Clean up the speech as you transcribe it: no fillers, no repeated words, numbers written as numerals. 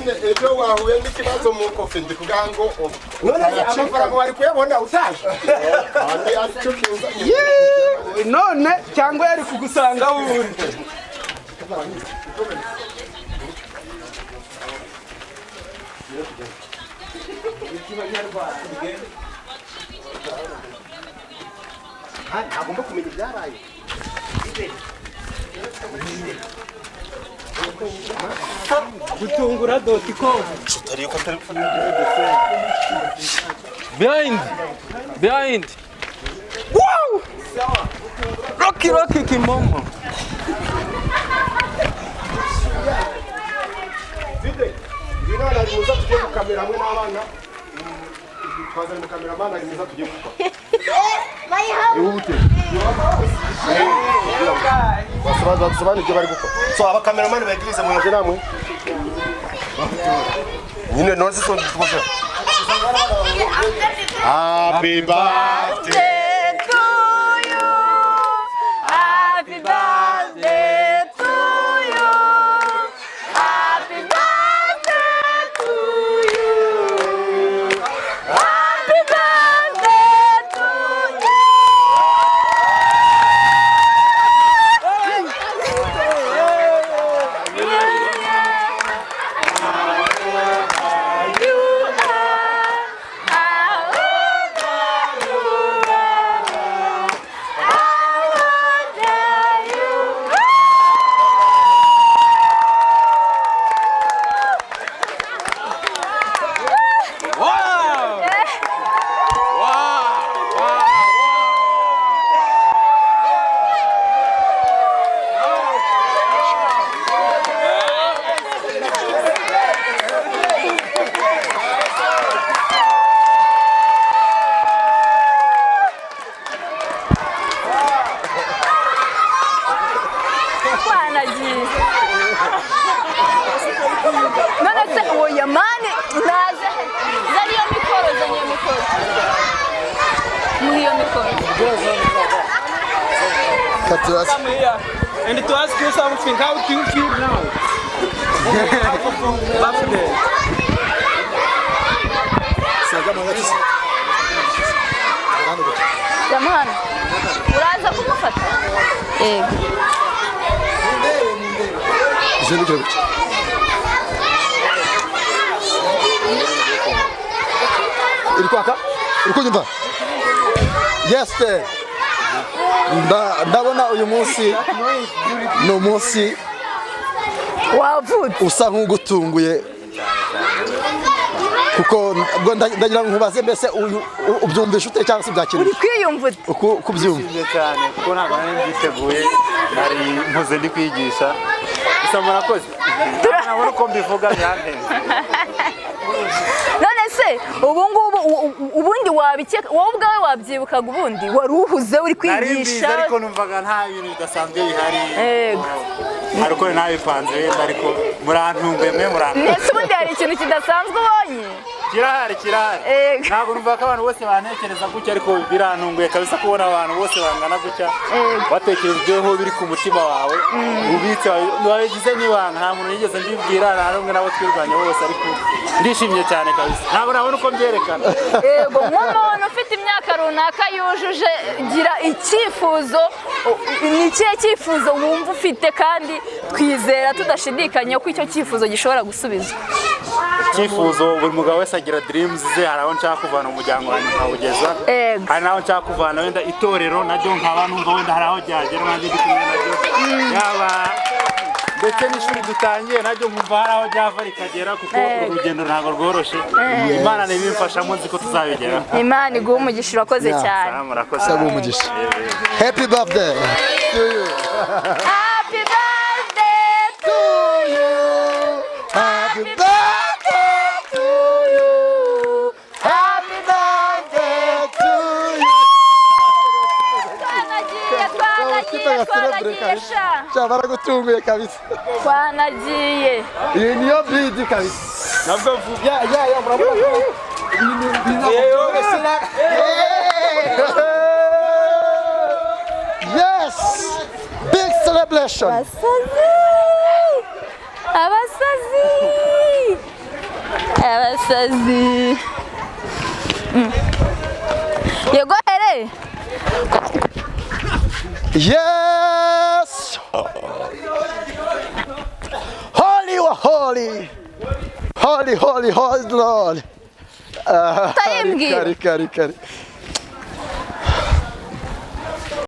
nyine ejo wahuye n'ikibazo mu kofi ndi kugira ngo none amafaranga wari kuyabona utaje none cyangwa yari kugusanga wundi ntagomba kumenya ibyabaye gutungura.com behind wow rocky kimomo Binana ari muza tujye gukamera hamwe n'abana twazanye mu kameramani ari muza tujye gukora ihute basobanura ibyo bari gukora so abakameramani bagirize mwaje namwe nyine none so tukoze happy birthday to you. Happy birthday to you. Happy birthday to you. Happy birthday to you. And to ask you something, how do you feel now? Birthday. Jamani, uraza kumufata? Ilikuwa nyumba. Yes. Ndabona uyu munsi no munsi wavutse usa nk'ugutunguye kuko ndagira nkubaze mbese ubyumvisha ute cyangwa se byakiriye uri kwiyumvuta kubyumva cyane kuko ntabwo nari mbiteguye nari mpuze ndi kwigisha gusa murakoze nabona uko mbivuga byandenze none se ubundi wabikeka wowe ubwawe wabyibukaga ubundi wari uhuze uri kwigisha ariko numvaga nta bintu bidasanzwe bihari ariko nabipanze wenda ariko murantunguye mwe murantunguye ese ubundi hari ikintu kidasanzwe ubonye kirahari ntabwo numva ko abantu bose bantekereza gutya ariko birantunguye kabisa kubona abantu bose bangana gutya batekereza ibyo biri ku mutima wawe ubitse wabigize n'ibanga nta muntu yigeze mbibwira nta n'umwe nabo twirwanya bose ariko ndishimye cyane kabisa ntabwo nabona uko mbyerekana yego nk'umuntu ufite imyaka runaka yujuje gira icyifuzo ni ikihe cyifuzo wumva ufite kandi twizera tudashidikanya ko icyo cyifuzo gishobora gusubizwa icyifuzo buri mugabo wese agira dreams ze hari aho nshaka kuvana umuryango wanjye nkawugeza hari n'aho nshaka kuvana wenda itorero naryo nkaba numva wenda hari aho ryagera nanjye ndi kumwe naryo yaba ndetse n'ishuri dutangiye naryo nkumva hari aho ryava rikagera kuko urugendo ntabwo rworoshye imana ntibimfashamo nzi ko tuzabigera imana iguha umugisha urakoze cyane murakoze sabu umugisha happy birthday to you happy birthday to you happy birthday to you happy birthday to you twanagiye sha baragutunguye kabisa twanagiye iyi niyo bidi kabisa nabwo vuba ya murabona yes big celebration abasazi abasazi yego here Yes! Holy, holy! Holy, holy, holy Lord! Tayimbwira. Kari.